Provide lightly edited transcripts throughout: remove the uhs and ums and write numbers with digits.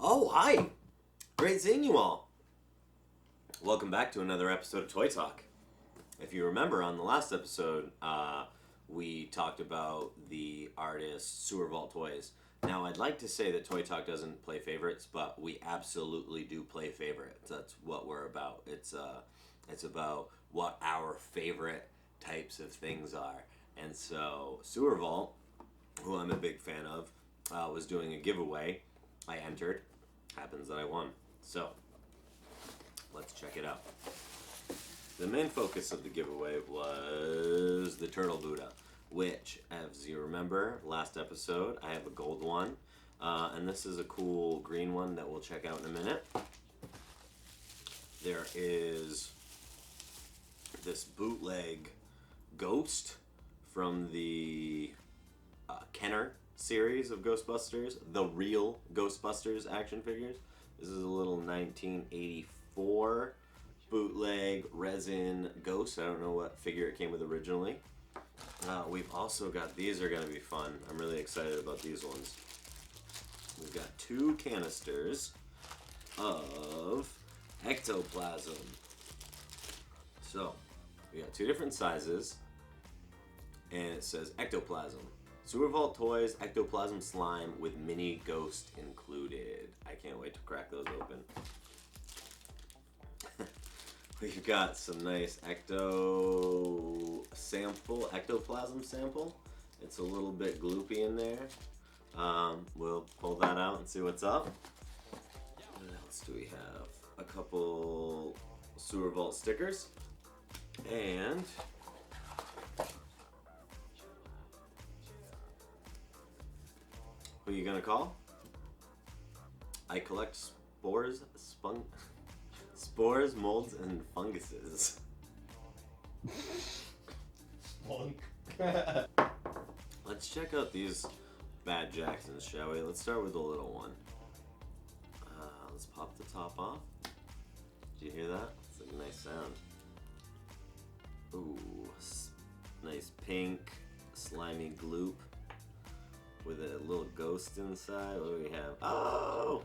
Oh, hi! Great seeing you all. Welcome back to another episode of Toy Talk. If you remember, on the last episode, we talked about the artist Sewer Vault Toys. Now, I'd like to say that Toy Talk doesn't play favorites, but we absolutely do play favorites. That's what we're about. It's about what our favorite types of things are. And so, Sewer Vault, who I'm a big fan of, was doing a giveaway. I entered. Happens that I won. So, let's check it out. The main focus of the giveaway was the Turtle Buddha, which, as you remember, last episode, I have a gold one, and this is a cool green one that we'll check out in a minute. There is this bootleg Ghost from the Kenner series of Ghostbusters, the real Ghostbusters action figures. This is a little 1984 bootleg resin Ghost. I don't know what figure it came with originally. We've also got, these are going to be fun. I'm really excited about these ones. We've got 2 canisters of ectoplasm. So, we got 2 different sizes, and it says ectoplasm. Sewer Vault Toys, ectoplasm slime with mini ghost included. I can't wait to crack those open. We've got some nice ectoplasm sample. It's a little bit gloopy in there. We'll pull that out and see what's up. What else do we have? A couple Sewer Vault stickers. And who are you gonna call? I collect spores, molds, and funguses. Spunk. Let's check out these Bad Jacksons, shall we? Let's start with the little one. Let's pop the top off. Did you hear that? It's a nice sound. Ooh, nice pink, slimy gloop with a little ghost inside. What do we have? Oh!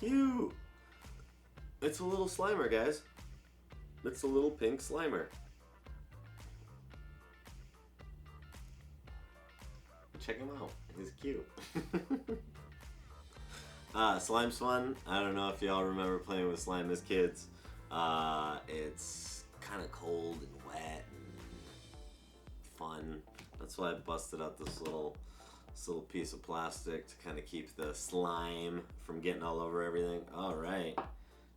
Cute! It's a little Slimer, guys. It's a little pink Slimer. Check him out. He's cute. Slime's fun. I don't know if y'all remember playing with slime as kids. It's kind of cold and wet and fun. That's why I busted out this little piece of plastic to kind of keep the slime from getting all over everything. All right.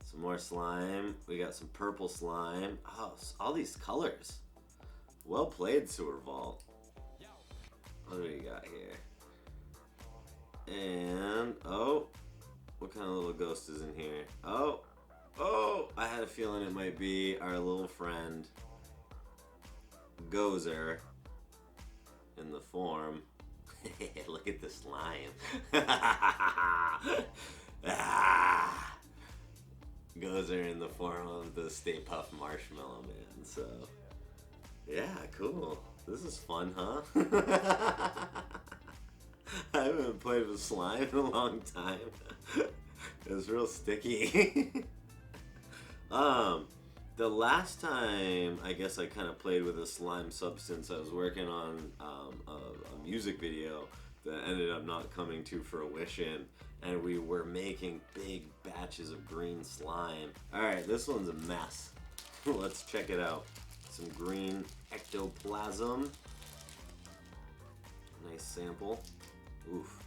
Some more slime. We got some purple slime. Oh, all these colors. Well played, Sewer Vault. What do we got here? And, oh, what kind of little ghost is in here? Oh, I had a feeling it might be our little friend, Gozer, in the form. Look at the slime. Gozer in the form of the Stay Puft Marshmallow Man. So, yeah, cool. This is fun, huh? I haven't played with slime in a long time. It was real sticky. The last time I guess I kind of played with a slime substance, I was working on a music video that ended up not coming to fruition, and we were making big batches of green slime. Alright, this one's a mess. Let's check it out. Some green ectoplasm. Nice sample. Oof.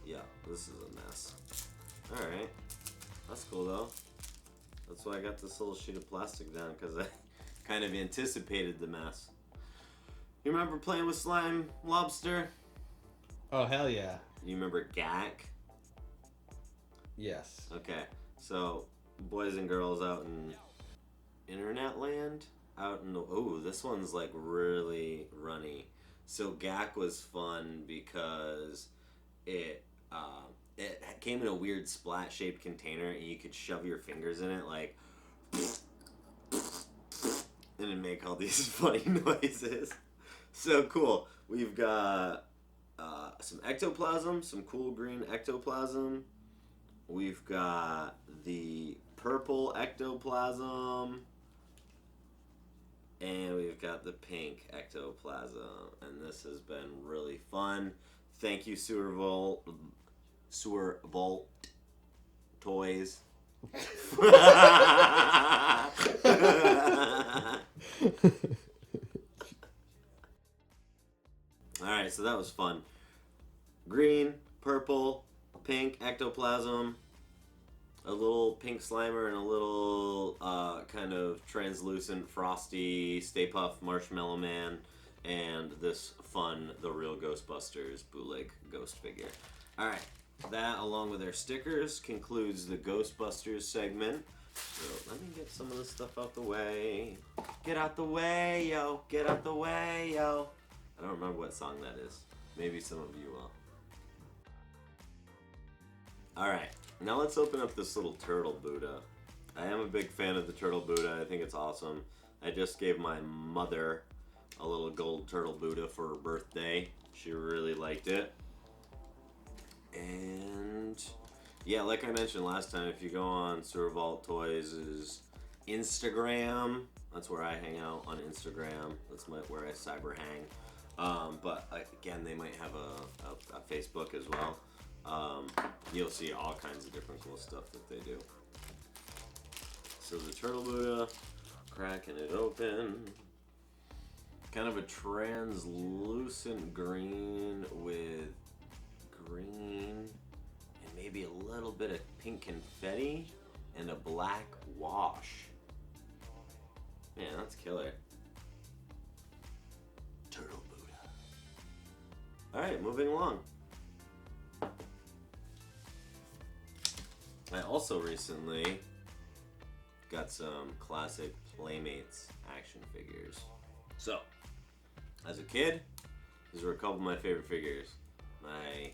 Yeah, this is a mess. Alright. That's cool though. That's why I got this little sheet of plastic down, because I kind of anticipated the mess. You remember playing with slime, Lobster? Oh, hell yeah. You remember Gak? Yes. Okay, so boys and girls out in internet land, out in the, oh, this one's like really runny. So Gak was fun because it came in a weird splat shaped container, and you could shove your fingers in it like, and it'd make all these funny noises. So cool. We've got some ectoplasm, some cool green ectoplasm. We've got the purple ectoplasm. And we've got the pink ectoplasm. And this has been really fun. Thank you, Sewer Vault Toys. Alright, so that was fun. Green, purple, pink ectoplasm, a little pink Slimer, and a little kind of translucent, frosty Stay Puft Marshmallow Man, and this fun The Real Ghostbusters bootleg ghost figure. Alright, that along with our stickers concludes the Ghostbusters segment. So let me get some of this stuff out the way. Get out the way, yo. Get out the way, yo. I don't remember what song that is. Maybe some of you will. Alright, now let's open up this little turtle Buddha. I am a big fan of the turtle Buddha. I think it's awesome. I just gave my mother a little gold turtle Buddha for her birthday. She really liked it. And yeah, like I mentioned last time, if you go on Sewer Vault Toys' Instagram, that's where I hang out on Instagram. That's where I cyber hang. But again, they might have a Facebook as well. You'll see all kinds of different cool stuff that they do. So the turtle Buddha, cracking it open. Kind of a translucent green with green and maybe a little bit of pink confetti and a black wash. Man, that's killer. Turtle Buddha. Alright, moving along. I also recently got some classic Playmates action figures. So, as a kid, these were a couple of my favorite figures. My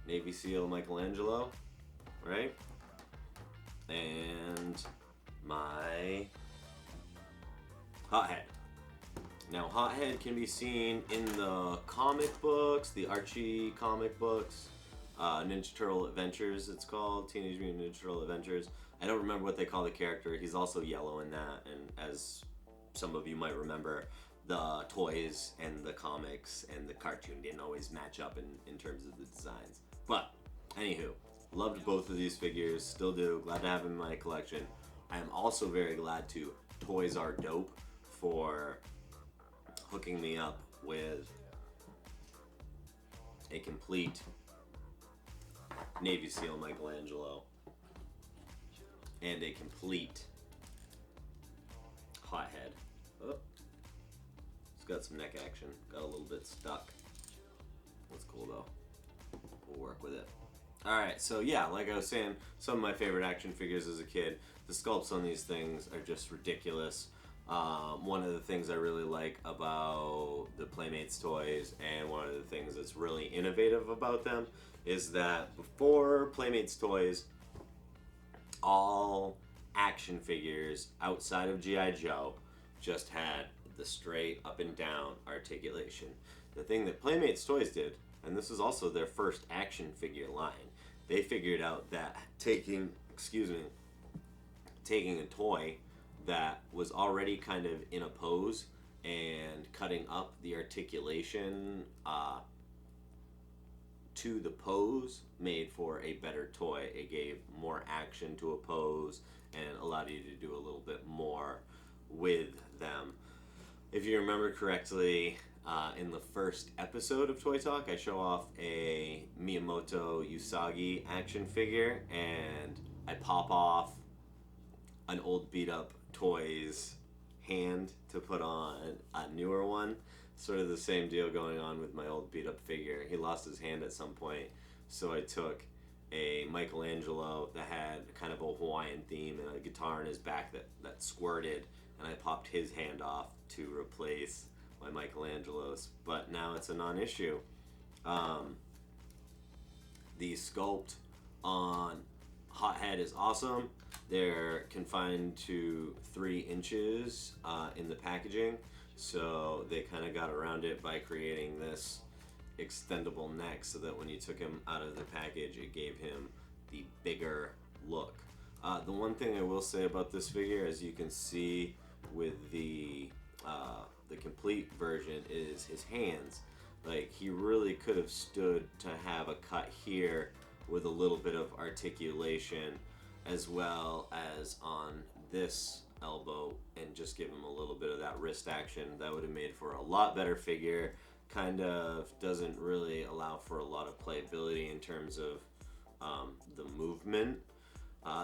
Navy SEAL Michelangelo, right? And my Hothead. Now, Hothead can be seen in the comic books, the Archie comic books, Ninja Turtle Adventures, it's called, Teenage Mutant Ninja Turtle Adventures. I don't remember what they call the character. He's also yellow in that, and as some of you might remember, the toys and the comics and the cartoon didn't always match up in terms of the designs. But, anywho, loved both of these figures, still do, glad to have them in my collection. I am also very glad to Toys R Dope for hooking me up with a complete Navy SEAL Michelangelo and a complete Hothead. Oh, it's got some neck action. Got a little bit stuck. That's cool though. We'll work with it. Alright, so yeah, like I was saying, some of my favorite action figures as a kid. The sculpts on these things are just ridiculous. One of the things I really like about the Playmates toys, and one of the things that's really innovative about them, is that before Playmates toys, all action figures outside of G.I. Joe just had the straight up and down articulation. The thing that Playmates toys did, and this is also their first action figure line, they figured out that taking a toy that was already kind of in a pose and cutting up the articulation to the pose made for a better toy. It gave more action to a pose and allowed you to do a little bit more with them. If you remember correctly, in the first episode of Toy Talk, I show off a Miyamoto Usagi action figure, and I pop off an old beat up toy's hand to put on a newer one. Sort of the same deal going on with my old beat up figure. He lost his hand at some point, so I took a Michelangelo that had kind of a Hawaiian theme and a guitar in his back that squirted, and I popped his hand off to replace my Michelangelos, but now it's a non-issue. The sculpt on Hothead is awesome. They're confined to 3 inches in the packaging, so they kind of got around it by creating this extendable neck so that when you took him out of the package, it gave him the bigger look. The one thing I will say about this figure, as you can see with the complete version, is his hands. Like, he really could have stood to have a cut here with a little bit of articulation, as well as on this elbow, and just give him a little bit of that wrist action. That would have made for a lot better figure. Kind of doesn't really allow for a lot of playability in terms of the movement.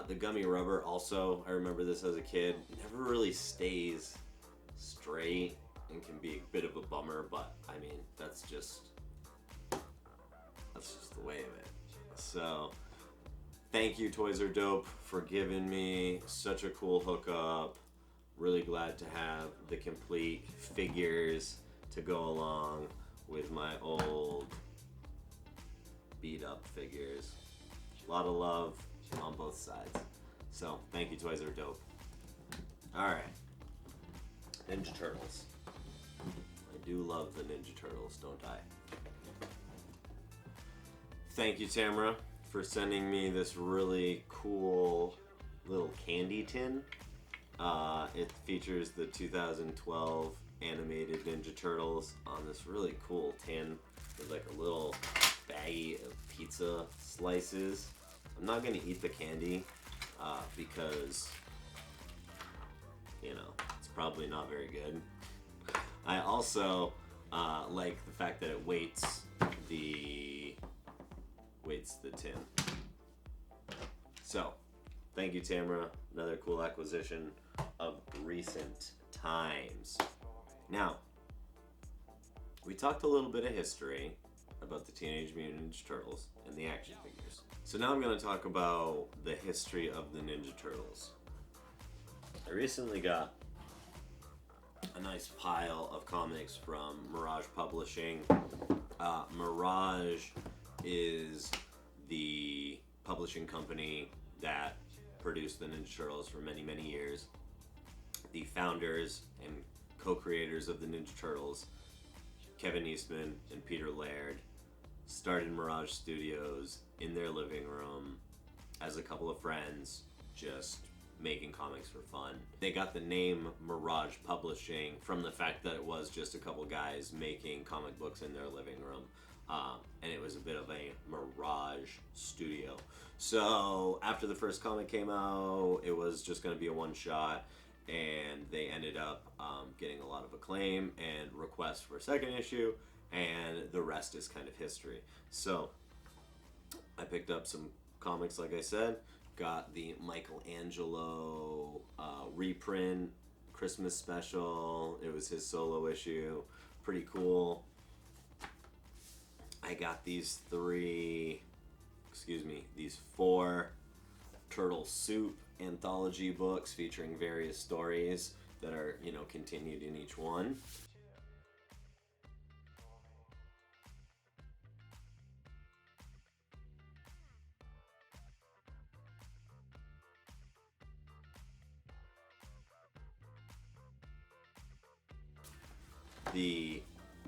The gummy rubber also, I remember this as a kid, never really stays straight and can be a bit of a bummer, but I mean, that's just the way of it. So thank you, Toys Are Dope, for giving me such a cool hookup. Really glad to have the complete figures to go along with my old beat up figures. A lot of love on both sides. So thank you, Toys Are Dope. Alright. Ninja Turtles. I do love the Ninja Turtles, don't I? Thank you, Tamara, for sending me this really cool little candy tin. It features the 2012 animated Ninja Turtles on this really cool tin with like a little baggie of pizza slices. I'm not going to eat the candy because, you know, it's probably not very good. I also like the fact that it weights the tin. So, thank you, Tamara. Another cool acquisition of recent times. Now, we talked a little bit of history about the Teenage Mutant Ninja Turtles and the action figures. So now I'm going to talk about the history of the Ninja Turtles. I recently got a nice pile of comics from Mirage Publishing. Mirage is the publishing company that produced the Ninja Turtles for many, many years. The founders and co-creators of the Ninja Turtles, Kevin Eastman and Peter Laird, started Mirage Studios in their living room as a couple of friends, just making comics for fun. They got the name Mirage Publishing from the fact that it was just a couple guys making comic books in their living room. And it was a bit of a Mirage studio. So after the first comic came out, it was just going to be a one-shot, and they ended up getting a lot of acclaim and requests for a second issue, and the rest is kind of history. So I picked up some comics, like I said, got the Michelangelo reprint Christmas special. It was his solo issue. Pretty cool. I got these four Turtle Soup anthology books featuring various stories that are, continued in each one. The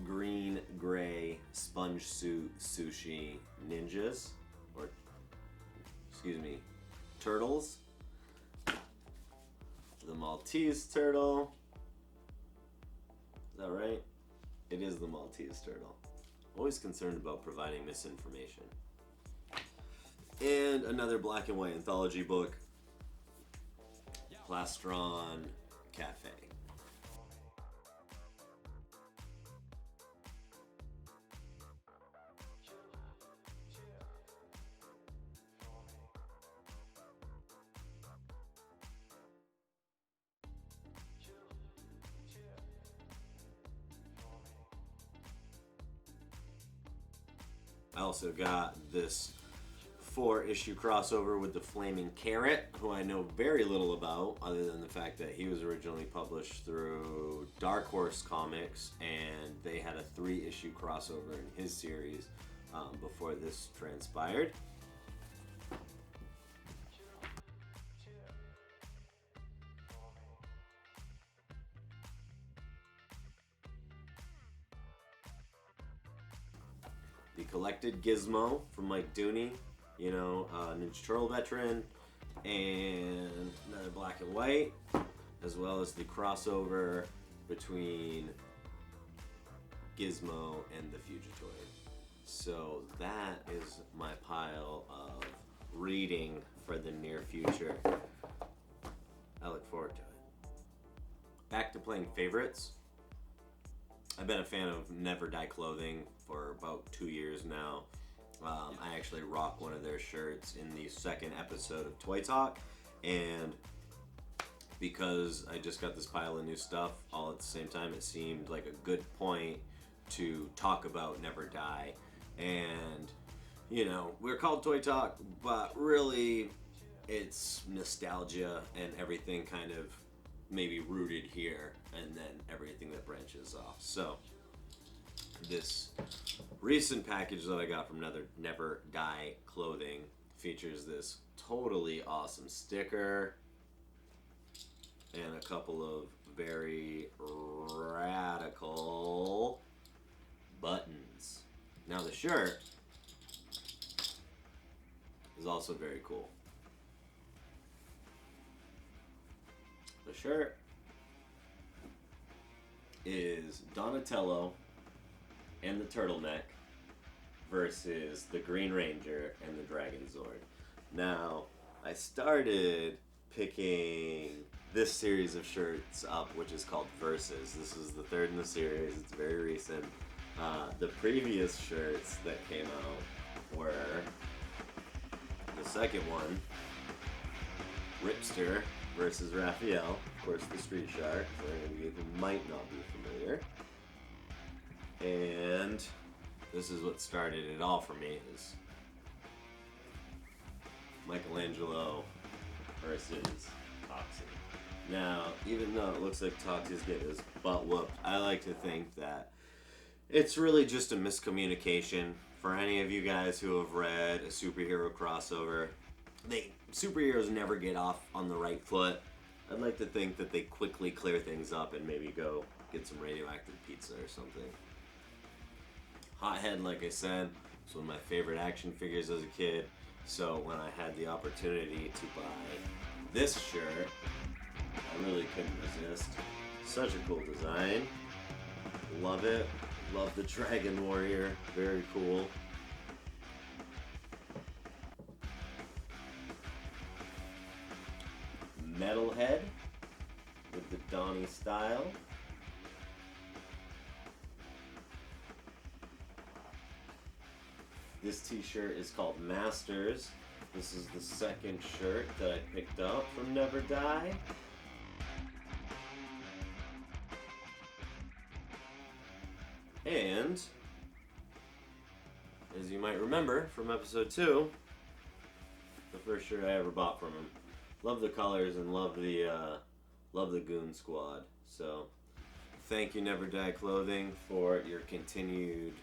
green gray sponge suit sushi ninjas, turtles. The Maltese turtle. Is that right? It is the Maltese turtle. Always concerned about providing misinformation. And another black and white anthology book, Plastron Cafe. I also got this 4-issue crossover with the Flaming Carrot, who I know very little about, other than the fact that he was originally published through Dark Horse Comics, and they had a 3-issue crossover in his series before this transpired. the collected Gizmo from Mike Dooney, Ninja Turtle veteran, and another black and white, as well as the crossover between Gizmo and the Fugitoid. So that is my pile of reading for the near future. I look forward to it. Back to playing favorites. I've been a fan of Never Die clothing for about 2 years now. I actually rock one of their shirts in the second episode of Toy Talk, and because I just got this pile of new stuff all at the same time, it seemed like a good point to talk about Never Die. And, we're called Toy Talk, but really it's nostalgia and everything kind of maybe rooted here, and then everything that branches off. So this recent package that I got from Never Die clothing features this totally awesome sticker and a couple of very radical buttons. Now the shirt is also very cool. The shirt is Donatello and the turtleneck versus the Green Ranger and the Dragon Zord. Now, I started picking this series of shirts up, which is called Versus. This is the third in the series. It's very recent. The previous shirts that came out were the second one, Ripster versus Raphael, of course the Street Shark, for any of you who might not be familiar. And this is what started it all for me, is Michelangelo versus Toxie. Now, even though it looks like Toxie's getting his butt whooped, I like to think that it's really just a miscommunication. For any of you guys who have read a superhero crossover, superheroes never get off on the right foot. I'd like to think that they quickly clear things up and maybe go get some radioactive pizza or something. Hothead, like I said, was one of my favorite action figures as a kid. So when I had the opportunity to buy this shirt, I really couldn't resist. Such a cool design. Love it. Love the Dragon Warrior. Very cool. Metalhead with the Donnie style. This t-shirt is called Masters. This is the second shirt that I picked up from Never Die. And, as you might remember from episode 2, the first shirt I ever bought from him. Love the colors and love the Goon Squad. So, thank you Never Die Clothing for your continued,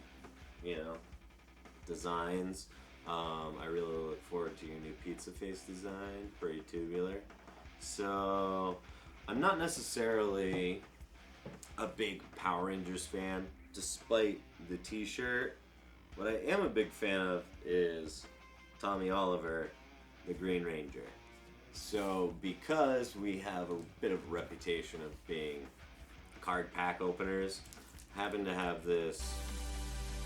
designs. I really look forward to your new pizza face design, pretty tubular. So, I'm not necessarily a big Power Rangers fan, despite the t-shirt. What I am a big fan of is Tommy Oliver, the Green Ranger. So because we have a bit of a reputation of being card pack openers, happen to have this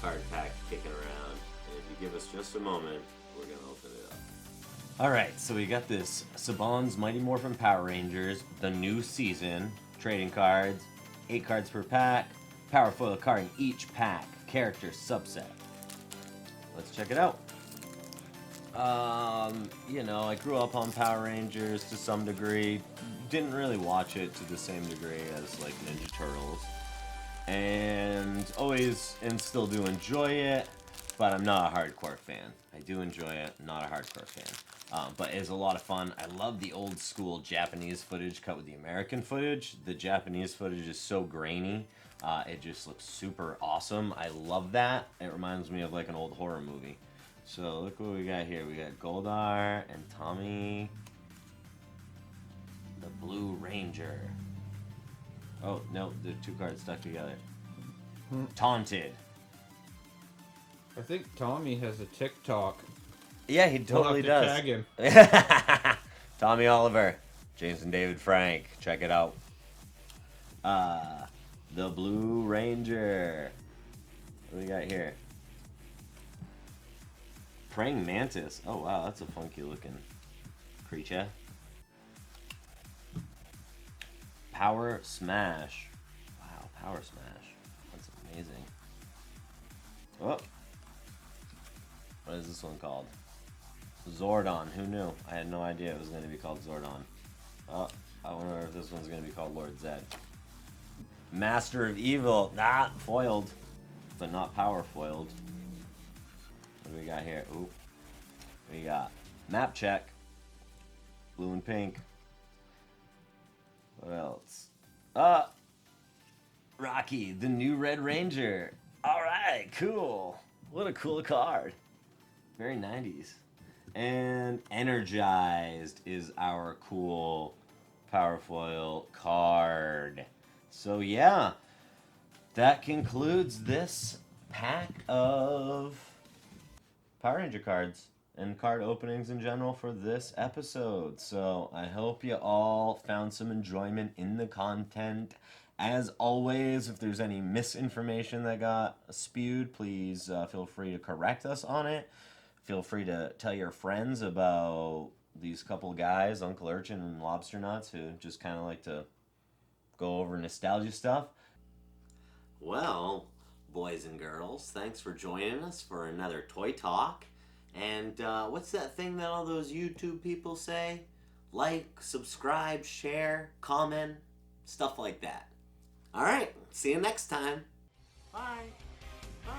card pack kicking around. And if you give us just a moment, we're going to open it up. Alright, so we got this Saban's Mighty Morphin Power Rangers, the new season, trading cards, 8 cards per pack, power foil card in each pack, character subset. Let's check it out. I grew up on Power Rangers to some degree. Didn't really watch it to the same degree as like Ninja Turtles. And still do enjoy it, but I'm not a hardcore fan. I do enjoy it, not a hardcore fan. But it's a lot of fun. I love the old school Japanese footage cut with the American footage. The Japanese footage is so grainy. It just looks super awesome. I love that. It reminds me of like an old horror movie. So look what we got here. We got Goldar and Tommy, the Blue Ranger. Oh, no, the 2 cards stuck together. Taunted. I think Tommy has a TikTok. Yeah, he totally We'll have does. to tag him. Tommy Oliver, James and David Frank, check it out. The Blue Ranger. What do we got here? Praying Mantis. Oh wow, that's a funky looking creature. Power Smash. Wow, Power Smash. That's amazing. Oh. What is this one called? Zordon. Who knew? I had no idea it was going to be called Zordon. Oh, I wonder if this one's going to be called Lord Zed. Master of Evil. Not foiled, but not power foiled. What do we got here? Ooh. We got Map Check. Blue and pink. What else? Rocky, the new Red Ranger. Alright, cool. What a cool card. Very 90s. And Energized is our cool power foil card. So yeah, that concludes this pack of Power Ranger cards and card openings in general for this episode. So I hope you all found some enjoyment in the content. As always, if there's any misinformation that got spewed, please feel free to correct us on it. Feel free to tell your friends about these couple guys, Uncle Urchin and Lobster Nuts, who just kind of like to go over nostalgia stuff. Well, boys and girls, thanks for joining us for another Toy Talk. And what's that thing that all those YouTube people say? Like, subscribe, share, comment, stuff like that. All right, see you next time. Bye. Bye.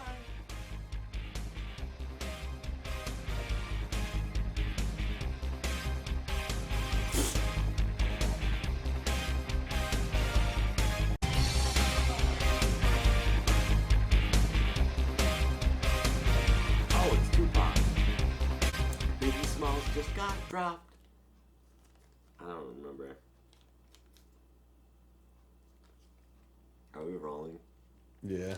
Oh, it's Tupac. Biggie Smalls just got dropped. I don't remember. Are we rolling? Yeah.